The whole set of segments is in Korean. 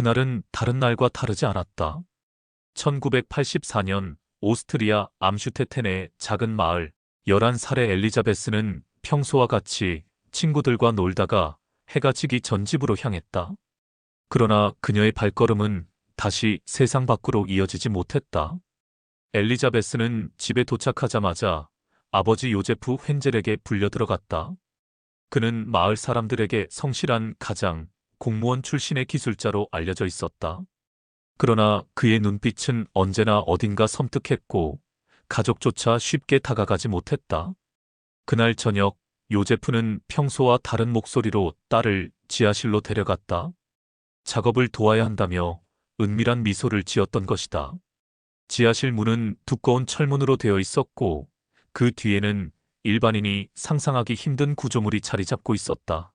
그날은 다른 날과 다르지 않았다. 1984년 오스트리아 암슈테텐의 작은 마을 11살의 엘리자베스는 평소와 같이 친구들과 놀다가 해가 지기 전 집으로 향했다. 그러나 그녀의 발걸음은 다시 세상 밖으로 이어지지 못했다. 엘리자베스는 집에 도착하자마자 아버지 요제프 헨젤에게 불려 들어갔다. 그는 마을 사람들에게 성실한 가장, 공무원 출신의 기술자로 알려져 있었다. 그러나 그의 눈빛은 언제나 어딘가 섬뜩했고 가족조차 쉽게 다가가지 못했다. 그날 저녁 요제프는 평소와 다른 목소리로 딸을 지하실로 데려갔다. 작업을 도와야 한다며 은밀한 미소를 지었던 것이다. 지하실 문은 두꺼운 철문으로 되어 있었고 그 뒤에는 일반인이 상상하기 힘든 구조물이 자리 잡고 있었다.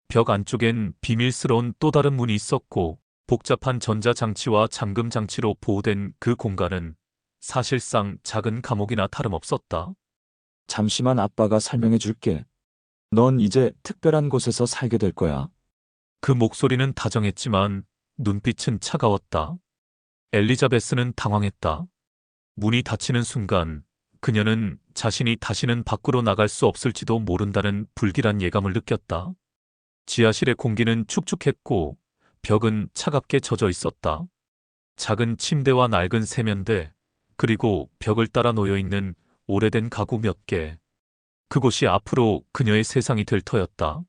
벽 안쪽엔 비밀스러운 또 다른 문이 있었고 복잡한 전자장치와 잠금장치로 보호된 그 공간은 사실상 작은 감옥이나 다름없었다. 잠시만 아빠가 설명해 줄게. 넌 이제 특별한 곳에서 살게 될 거야. 그 목소리는 다정했지만 눈빛은 차가웠다. 엘리자베스는 당황했다. 문이 닫히는 순간 그녀는 자신이 다시는 밖으로 나갈 수 없을지도 모른다는 불길한 예감을 느꼈다. 지하실의 공기는 축축했고 벽은 차갑게 젖어 있었다. 작은 침대와 낡은 세면대, 그리고 벽을 따라 놓여 있는 오래된 가구 몇 개. 그곳이 앞으로 그녀의 세상이 될 터였다.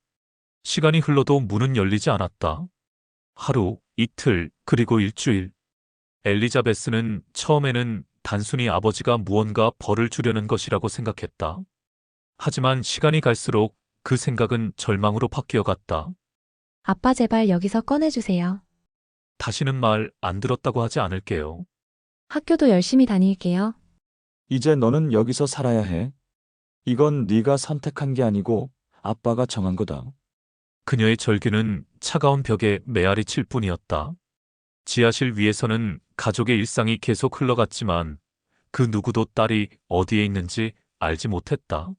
시간이 흘러도 문은 열리지 않았다. 하루, 이틀, 그리고 일주일. 엘리자베스는 처음에는 단순히 아버지가 무언가 벌을 주려는 것이라고 생각했다. 하지만 시간이 갈수록 그 생각은 절망으로 바뀌어 갔다. 아빠 제발 여기서 꺼내주세요. 다시는 말 안 들었다고 하지 않을게요. 학교도 열심히 다닐게요. 이제 너는 여기서 살아야 해. 이건 네가 선택한 게 아니고 아빠가 정한 거다. 그녀의 절규는 차가운 벽에 메아리 칠 뿐이었다. 지하실 위에서는 가족의 일상이 계속 흘러갔지만 그 누구도 딸이 어디에 있는지 알지 못했다.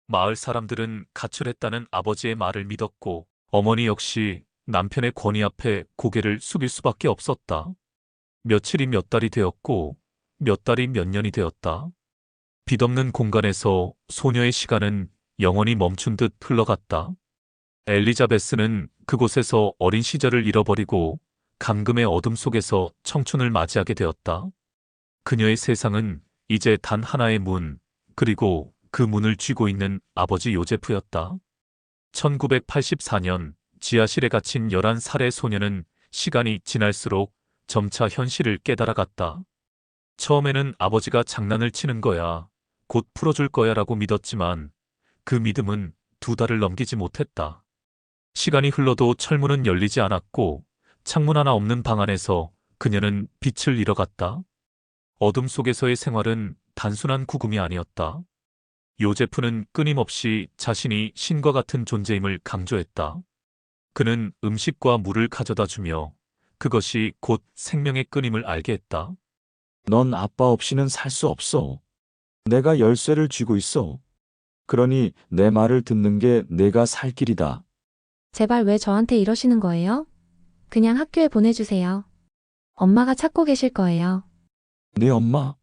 마을 사람들은 가출했다는 아버지의 말을 믿었고 어머니 역시 남편의 권위 앞에 고개를 숙일 수밖에 없었다. 며칠이 몇 달이 되었고 몇 달이 몇 년이 되었다. 빛없는 공간에서 소녀의 시간은 영원히 멈춘 듯 흘러갔다. 엘리자베스는 그곳에서 어린 시절을 잃어버리고 감금의 어둠 속에서 청춘을 맞이하게 되었다. 그녀의 세상은 이제 단 하나의 문, 그리고 그 문을 쥐고 있는 아버지 요제프였다. 1984년 지하실에 갇힌 11살의 소녀는 시간이 지날수록 점차 현실을 깨달아갔다. 처음에는 아버지가 장난을 치는 거야, 곧 풀어줄 거야 라고 믿었지만 그 믿음은 2달을 넘기지 못했다. 시간이 흘러도 철문은 열리지 않았고 창문 하나 없는 방 안에서 그녀는 빛을 잃어갔다. 어둠 속에서의 생활은 단순한 구금이 아니었다. 요제프는 끊임없이 자신이 신과 같은 존재임을 강조했다. 그는 음식과 물을 가져다 주며 그것이 곧 생명의 끊임을 알게 했다. 넌 아빠 없이는 살 수 없어. 내가 열쇠를 쥐고 있어. 그러니 내 말을 듣는 게 내가 살 길이다. 제발 왜 저한테 이러시는 거예요? 그냥 학교에 보내주세요. 엄마가 찾고 계실 거예요. 내 엄마?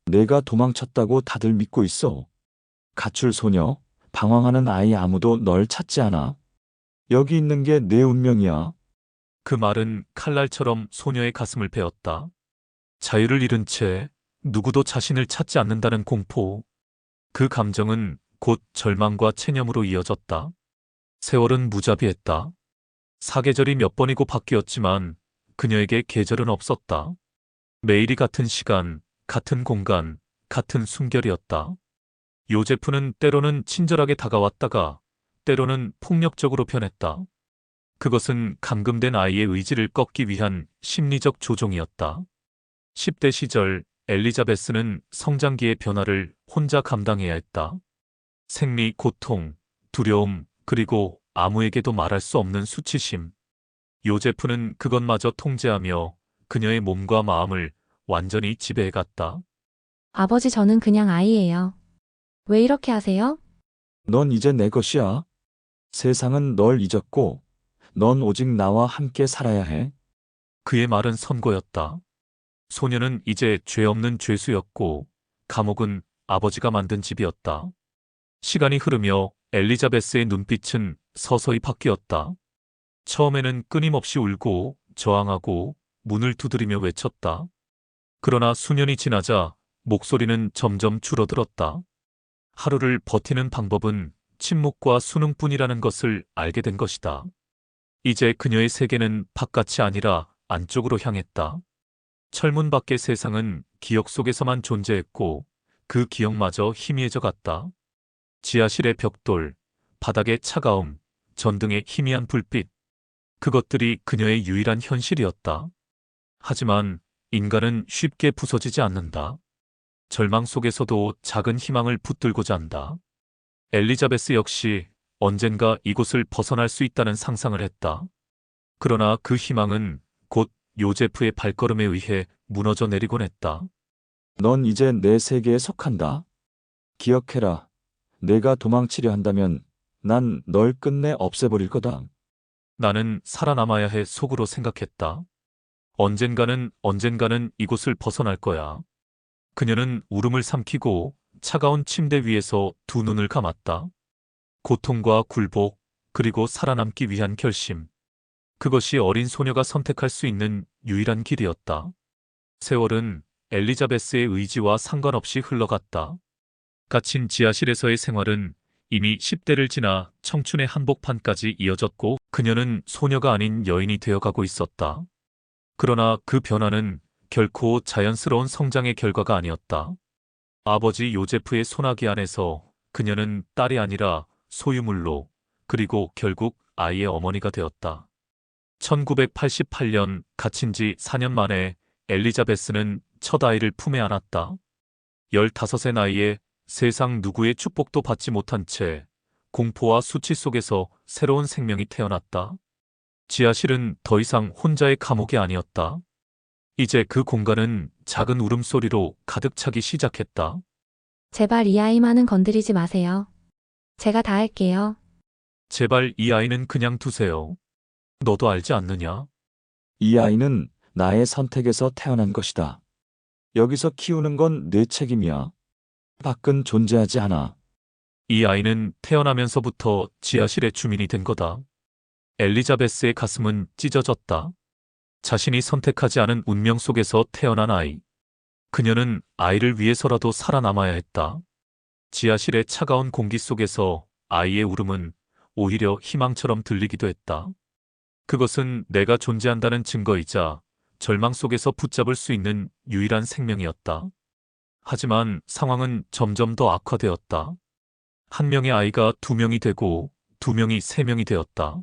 내가 도망쳤다고 다들 믿고 있어. 가출 소녀, 방황하는 아이 아무도 널 찾지 않아. 여기 있는 게 내 운명이야. 그 말은 칼날처럼 소녀의 가슴을 베었다. 자유를 잃은 채 누구도 자신을 찾지 않는다는 공포. 그 감정은 곧 절망과 체념으로 이어졌다. 세월은 무자비했다. 사계절이 몇 번이고 바뀌었지만 그녀에게 계절은 없었다. 매일이 같은 시간, 같은 공간, 같은 숨결이었다. 요제프는 때로는 친절하게 다가왔다가 때로는 폭력적으로 변했다. 그것은 감금된 아이의 의지를 꺾기 위한 심리적 조종이었다. 10대 시절 엘리자베스는 성장기의 변화를 혼자 감당해야 했다. 생리, 고통, 두려움, 그리고 아무에게도 말할 수 없는 수치심. 요제프는 그것마저 통제하며 그녀의 몸과 마음을 완전히 지배해갔다. 아버지 저는 그냥 아이예요. 왜 이렇게 하세요? 넌 이제 내 것이야. 세상은 널 잊었고, 넌 오직 나와 함께 살아야 해. 그의 말은 선고였다. 소녀는 이제 죄 없는 죄수였고 감옥은 아버지가 만든 집이었다. 시간이 흐르며 엘리자베스의 눈빛은 서서히 바뀌었다. 처음에는 끊임없이 울고 저항하고 문을 두드리며 외쳤다. 그러나 수년이 지나자 목소리는 점점 줄어들었다. 하루를 버티는 방법은 침묵과 수능뿐이라는 것을 알게 된 것이다. 이제 그녀의 세계는 바깥이 아니라 안쪽으로 향했다. 철문 밖의 세상은 기억 속에서만 존재했고 그 기억마저 희미해져 갔다. 지하실의 벽돌, 바닥의 차가움, 전등의 희미한 불빛. 그것들이 그녀의 유일한 현실이었다. 하지만 인간은 쉽게 부서지지 않는다. 절망 속에서도 작은 희망을 붙들고자 한다. 엘리자베스 역시 언젠가 이곳을 벗어날 수 있다는 상상을 했다. 그러나 그 희망은 곧 요제프의 발걸음에 의해 무너져 내리곤 했다. 넌 이제 내 세계에 속한다. 기억해라. 내가 도망치려 한다면 난 널 끝내 없애버릴 거다. 나는 살아남아야 해 속으로 생각했다. 언젠가는 이곳을 벗어날 거야. 그녀는 울음을 삼키고 차가운 침대 위에서 두 눈을 감았다. 고통과 굴복, 그리고 살아남기 위한 결심. 그것이 어린 소녀가 선택할 수 있는 유일한 길이었다. 세월은 엘리자베스의 의지와 상관없이 흘러갔다. 갇힌 지하실에서의 생활은 이미 10대를 지나 청춘의 한복판까지 이어졌고 그녀는 소녀가 아닌 여인이 되어가고 있었다. 그러나 그 변화는 결코 자연스러운 성장의 결과가 아니었다. 아버지 요제프의 소나기 안에서 그녀는 딸이 아니라 소유물로, 그리고 결국 아이의 어머니가 되었다. 1988년 갇힌 지 4년 만에 엘리자베스는 첫 아이를 품에 안았다. 15의 나이에 세상 누구의 축복도 받지 못한 채 공포와 수치 속에서 새로운 생명이 태어났다. 지하실은 더 이상 혼자의 감옥이 아니었다. 이제 그 공간은 작은 울음소리로 가득 차기 시작했다. 제발 이 아이만은 건드리지 마세요. 제가 다 할게요. 제발 이 아이는 그냥 두세요. 너도 알지 않느냐? 이 아이는 나의 선택에서 태어난 것이다. 여기서 키우는 건 내 책임이야. 밖은 존재하지 않아. 이 아이는 태어나면서부터 지하실의 주민이 된 거다. 엘리자베스의 가슴은 찢어졌다. 자신이 선택하지 않은 운명 속에서 태어난 아이. 그녀는 아이를 위해서라도 살아남아야 했다. 지하실의 차가운 공기 속에서 아이의 울음은 오히려 희망처럼 들리기도 했다. 그것은 내가 존재한다는 증거이자 절망 속에서 붙잡을 수 있는 유일한 생명이었다. 하지만 상황은 점점 더 악화되었다. 한 명의 아이가 2명이 되고 2명이 3명이 되었다.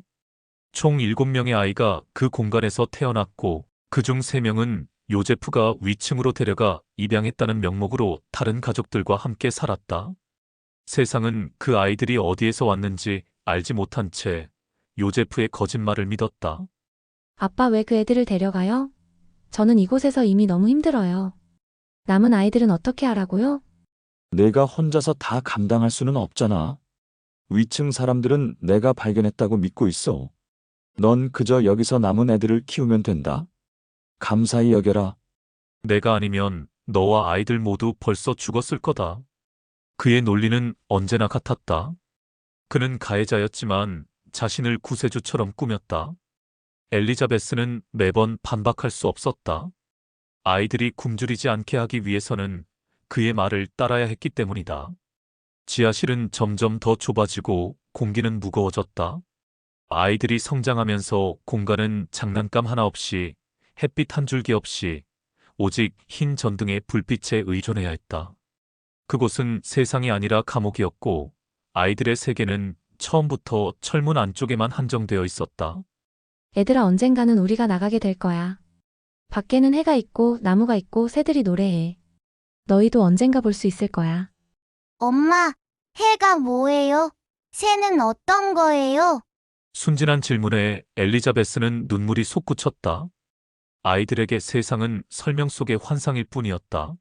총 7명의 아이가 그 공간에서 태어났고 그중 3명은 요제프가 위층으로 데려가 입양했다는 명목으로 다른 가족들과 함께 살았다. 세상은 그 아이들이 어디에서 왔는지 알지 못한 채 요제프의 거짓말을 믿었다. 아빠 왜 그 애들을 데려가요? 저는 이곳에서 이미 너무 힘들어요. 남은 아이들은 어떻게 하라고요? 내가 혼자서 다 감당할 수는 없잖아. 위층 사람들은 내가 발견했다고 믿고 있어. 넌 그저 여기서 남은 애들을 키우면 된다. 감사히 여겨라. 내가 아니면 너와 아이들 모두 벌써 죽었을 거다. 그의 논리는 언제나 같았다. 그는 가해자였지만 자신을 구세주처럼 꾸몄다. 엘리자베스는 매번 반박할 수 없었다. 아이들이 굶주리지 않게 하기 위해서는 그의 말을 따라야 했기 때문이다. 지하실은 점점 더 좁아지고 공기는 무거워졌다. 아이들이 성장하면서 공간은 장난감 하나 없이, 햇빛 한 줄기 없이 오직 흰 전등의 불빛에 의존해야 했다. 그곳은 세상이 아니라 감옥이었고 아이들의 세계는 처음부터 철문 안쪽에만 한정되어 있었다. 애들아 언젠가는 우리가 나가게 될 거야. 밖에는 해가 있고 나무가 있고 새들이 노래해. 너희도 언젠가 볼 수 있을 거야. 엄마, 해가 뭐예요? 새는 어떤 거예요? 순진한 질문에 엘리자베스는 눈물이 솟구쳤다. 아이들에게 세상은 설명 속의 환상일 뿐이었다.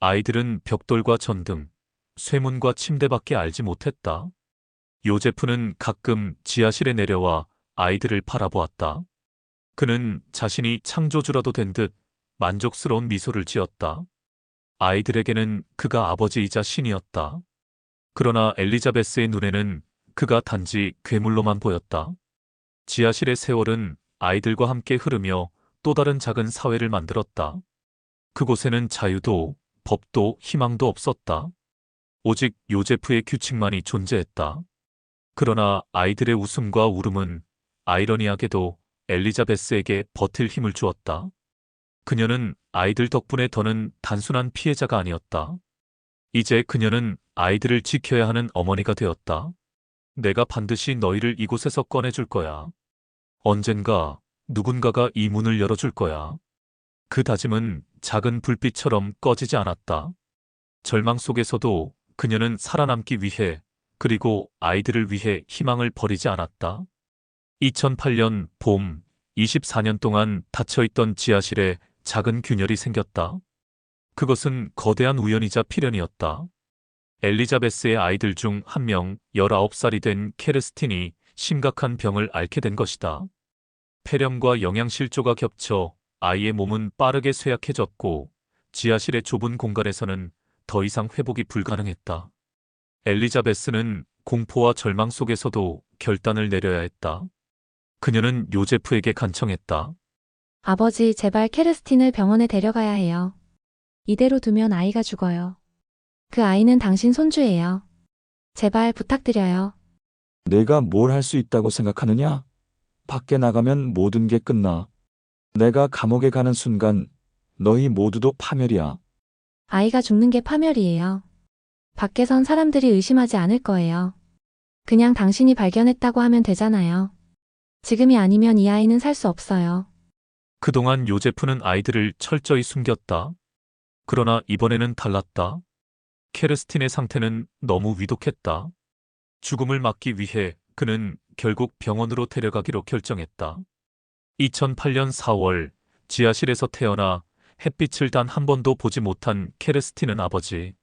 아이들은 벽돌과 전등, 쇠문과 침대밖에 알지 못했다. 요제프는 가끔 지하실에 내려와 아이들을 바라보았다. 그는 자신이 창조주라도 된 듯 만족스러운 미소를 지었다. 아이들에게는 그가 아버지이자 신이었다. 그러나 엘리자베스의 눈에는 그가 단지 괴물로만 보였다. 지하실의 세월은 아이들과 함께 흐르며 또 다른 작은 사회를 만들었다. 그곳에는 자유도, 법도, 희망도 없었다. 오직 요제프의 규칙만이 존재했다. 그러나 아이들의 웃음과 울음은 아이러니하게도 엘리자베스에게 버틸 힘을 주었다. 그녀는 아이들 덕분에 더는 단순한 피해자가 아니었다. 이제 그녀는 아이들을 지켜야 하는 어머니가 되었다. 내가 반드시 너희를 이곳에서 꺼내줄 거야. 언젠가 누군가가 이 문을 열어줄 거야. 그 다짐은 작은 불빛처럼 꺼지지 않았다. 절망 속에서도 그녀는 살아남기 위해 그리고 아이들을 위해 희망을 버리지 않았다. 2008년 봄, 24년 동안 닫혀있던 지하실에 작은 균열이 생겼다. 그것은 거대한 우연이자 필연이었다. 엘리자베스의 아이들 중 한 명, 19살이 된 케르스틴이 심각한 병을 앓게 된 것이다. 폐렴과 영양실조가 겹쳐 아이의 몸은 빠르게 쇠약해졌고 지하실의 좁은 공간에서는 더 이상 회복이 불가능했다. 엘리자베스는 공포와 절망 속에서도 결단을 내려야 했다. 그녀는 요제프에게 간청했다. 아버지, 제발 케르스틴을 병원에 데려가야 해요. 이대로 두면 아이가 죽어요. 그 아이는 당신 손주예요. 제발 부탁드려요. 내가 뭘 할 수 있다고 생각하느냐? 밖에 나가면 모든 게 끝나. 내가 감옥에 가는 순간 너희 모두도 파멸이야. 아이가 죽는 게 파멸이에요. 밖에선 사람들이 의심하지 않을 거예요. 그냥 당신이 발견했다고 하면 되잖아요. 지금이 아니면 이 아이는 살 수 없어요. 그동안 요제프는 아이들을 철저히 숨겼다. 그러나 이번에는 달랐다. 케르스틴의 상태는 너무 위독했다. 죽음을 막기 위해 그는 결국 병원으로 데려가기로 결정했다. 2008년 4월 지하실에서 태어나 햇빛을 단 한 번도 보지 못한 케르스틴은 아버지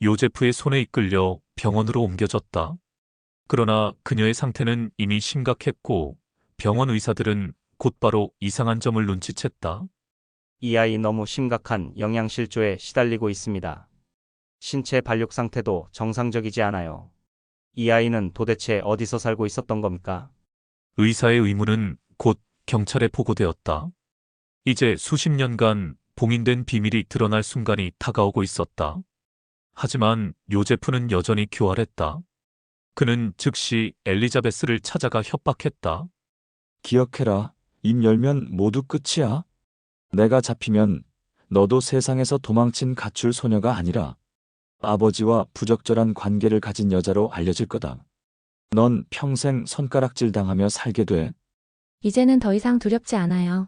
요제프의 손에 이끌려 병원으로 옮겨졌다. 그러나 그녀의 상태는 이미 심각했고 병원 의사들은 곧바로 이상한 점을 눈치챘다. 이 아이 너무 심각한 영양실조에 시달리고 있습니다. 신체 발육 상태도 정상적이지 않아요. 이 아이는 도대체 어디서 살고 있었던 겁니까? 의사의 의문은 곧 경찰에 보고되었다. 이제 수십 년간 봉인된 비밀이 드러날 순간이 다가오고 있었다. 하지만 요제프는 여전히 교활했다. 그는 즉시 엘리자베스를 찾아가 협박했다. 기억해라. 입 열면 모두 끝이야. 내가 잡히면 너도 세상에서 도망친 가출 소녀가 아니라 아버지와 부적절한 관계를 가진 여자로 알려질 거다. 넌 평생 손가락질 당하며 살게 돼. 이제는 더 이상 두렵지 않아요.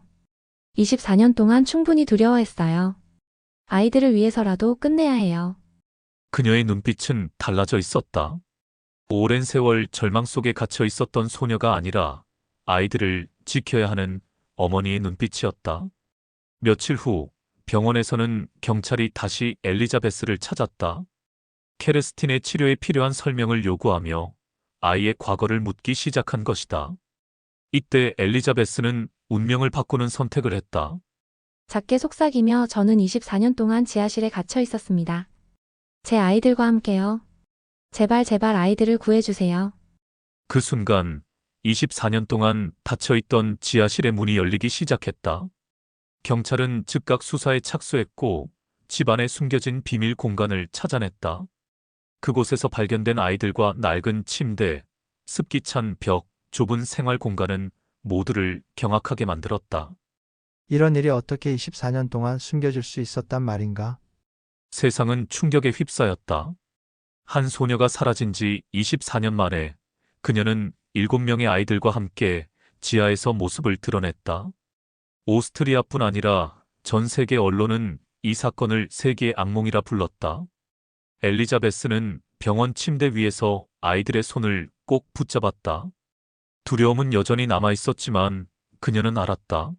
24년 동안 충분히 두려워했어요. 아이들을 위해서라도 끝내야 해요. 그녀의 눈빛은 달라져 있었다. 오랜 세월 절망 속에 갇혀 있었던 소녀가 아니라 아이들을 지켜야 하는 어머니의 눈빛이었다. 며칠 후 병원에서는 경찰이 다시 엘리자베스를 찾았다. 케르스틴의 치료에 필요한 설명을 요구하며 아이의 과거를 묻기 시작한 것이다. 이때 엘리자베스는 운명을 바꾸는 선택을 했다. 작게 속삭이며 저는 24년 동안 지하실에 갇혀 있었습니다. 제 아이들과 함께요. 제발 제발 아이들을 구해주세요. 그 순간 24년 동안 닫혀있던 지하실의 문이 열리기 시작했다. 경찰은 즉각 수사에 착수했고 집안에 숨겨진 비밀 공간을 찾아냈다. 그곳에서 발견된 아이들과 낡은 침대, 습기 찬 벽, 좁은 생활 공간은 모두를 경악하게 만들었다. 이런 일이 어떻게 24년 동안 숨겨질 수 있었단 말인가? 세상은 충격에 휩싸였다. 한 소녀가 사라진 지 24년 만에 그녀는 7명의 아이들과 함께 지하에서 모습을 드러냈다. 오스트리아뿐 아니라 전 세계 언론은 이 사건을 세계의 악몽이라 불렀다. 엘리자베스는 병원 침대 위에서 아이들의 손을 꼭 붙잡았다. 두려움은 여전히 남아있었지만 그녀는 알았다.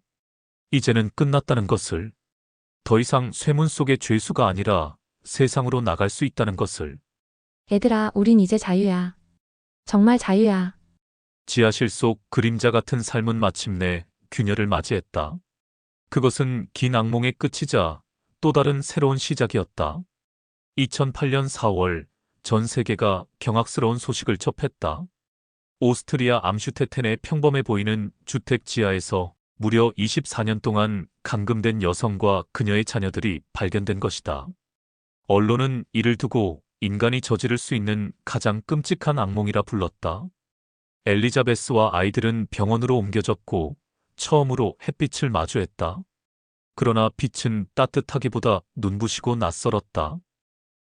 이제는 끝났다는 것을. 더 이상 쇠문 속의 죄수가 아니라 세상으로 나갈 수 있다는 것을. 얘들아, 우린 이제 자유야. 정말 자유야. 지하실 속 그림자 같은 삶은 마침내 균열을 맞이했다. 그것은 긴 악몽의 끝이자 또 다른 새로운 시작이었다. 2008년 4월 전 세계가 경악스러운 소식을 접했다. 오스트리아 암슈테텐의 평범해 보이는 주택 지하에서 무려 24년 동안 감금된 여성과 그녀의 자녀들이 발견된 것이다. 언론은 이를 두고 인간이 저지를 수 있는 가장 끔찍한 악몽이라 불렀다. 엘리자베스와 아이들은 병원으로 옮겨졌고 처음으로 햇빛을 마주했다. 그러나 빛은 따뜻하기보다 눈부시고 낯설었다.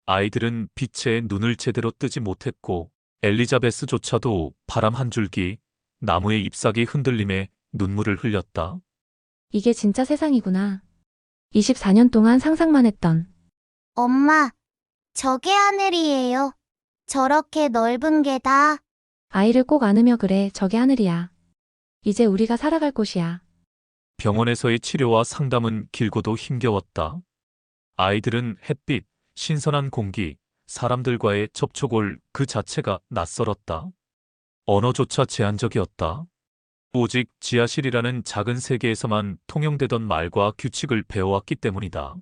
아이들은 빛에 눈을 제대로 뜨지 못했고 엘리자베스조차도 바람 한 줄기, 나무의 잎사귀 흔들림에 눈물을 흘렸다. 이게 진짜 세상이구나. 24년 동안 상상만 했던. 엄마, 저게 하늘이에요. 저렇게 넓은 게 다. 아이를 꼭 안으며 그래, 저게 하늘이야. 이제 우리가 살아갈 곳이야. 병원에서의 치료와 상담은 길고도 힘겨웠다. 아이들은 햇빛, 신선한 공기, 사람들과의 접촉을 그 자체가 낯설었다. 언어조차 제한적이었다. 오직 지하실이라는 작은 세계에서만 통용되던 말과 규칙을 배워왔기 때문이다.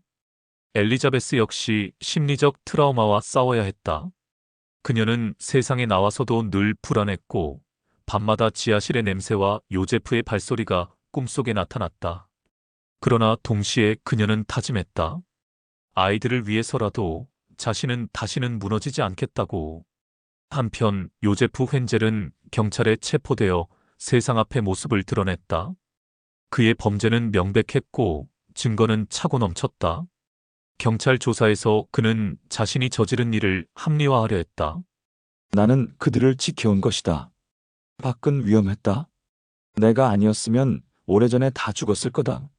엘리자베스 역시 심리적 트라우마와 싸워야 했다. 그녀는 세상에 나와서도 늘 불안했고 밤마다 지하실의 냄새와 요제프의 발소리가 꿈속에 나타났다. 그러나 동시에 그녀는 다짐했다. 아이들을 위해서라도 자신은 다시는 무너지지 않겠다고. 한편 요제프 헨젤은 경찰에 체포되어 세상 앞에 모습을 드러냈다. 그의 범죄는 명백했고 증거는 차고 넘쳤다. 경찰 조사에서 그는 자신이 저지른 일을 합리화하려 했다. 나는 그들을 지켜온 것이다. 밖은 위험했다. 내가 아니었으면 오래전에 다 죽었을 거다.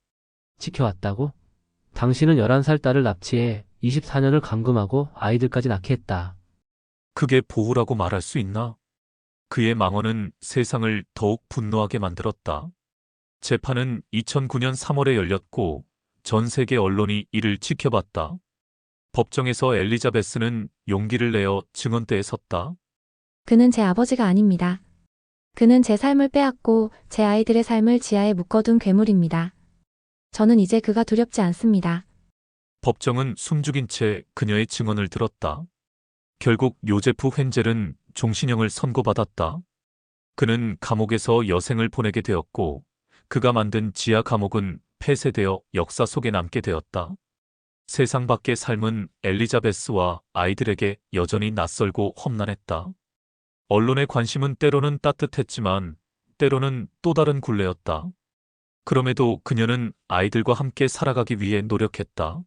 지켜왔다고? 당신은 11살 딸을 납치해 24년을 감금하고 아이들까지 낳게 했다. 그게 보호라고 말할 수 있나? 그의 망언은 세상을 더욱 분노하게 만들었다. 재판은 2009년 3월에 열렸고 전 세계 언론이 이를 지켜봤다. 법정에서 엘리자베스는 용기를 내어 증언대에 섰다. 그는 제 아버지가 아닙니다. 그는 제 삶을 빼앗고 제 아이들의 삶을 지하에 묶어둔 괴물입니다. 저는 이제 그가 두렵지 않습니다. 법정은 숨죽인 채 그녀의 증언을 들었다. 결국 요제프 헨젤은 종신형을 선고받았다. 그는 감옥에서 여생을 보내게 되었고 그가 만든 지하 감옥은 폐쇄되어 역사 속에 남게 되었다. 세상 밖의 삶은 엘리자베스와 아이들에게 여전히 낯설고 험난했다. 언론의 관심은 때로는 따뜻했지만 때로는 또 다른 굴레였다. 그럼에도 그녀는 아이들과 함께 살아가기 위해 노력했다.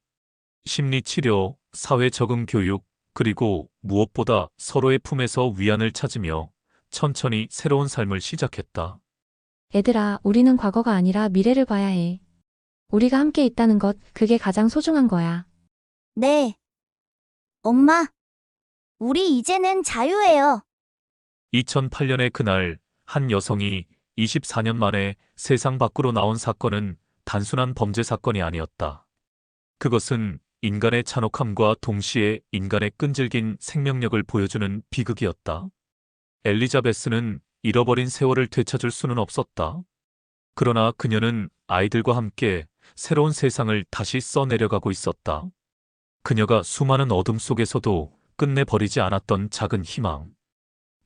심리치료, 사회 적응 교육, 그리고 무엇보다 서로의 품에서 위안을 찾으며 천천히 새로운 삶을 시작했다. 얘들아, 우리는 과거가 아니라 미래를 봐야 해. 우리가 함께 있다는 것, 그게 가장 소중한 거야. 네. 엄마, 우리 이제는 자유예요. 2008년의 그날 한 여성이 24년 만에 세상 밖으로 나온 사건은 단순한 범죄 사건이 아니었다. 그것은 인간의 잔혹함과 동시에 인간의 끈질긴 생명력을 보여주는 비극이었다. 엘리자베스는 잃어버린 세월을 되찾을 수는 없었다. 그러나 그녀는 아이들과 함께 새로운 세상을 다시 써내려가고 있었다. 그녀가 수많은 어둠 속에서도 끝내 버리지 않았던 작은 희망.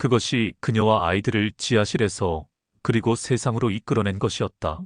그것이 그녀와 아이들을 지하실에서 그리고 세상으로 이끌어낸 것이었다.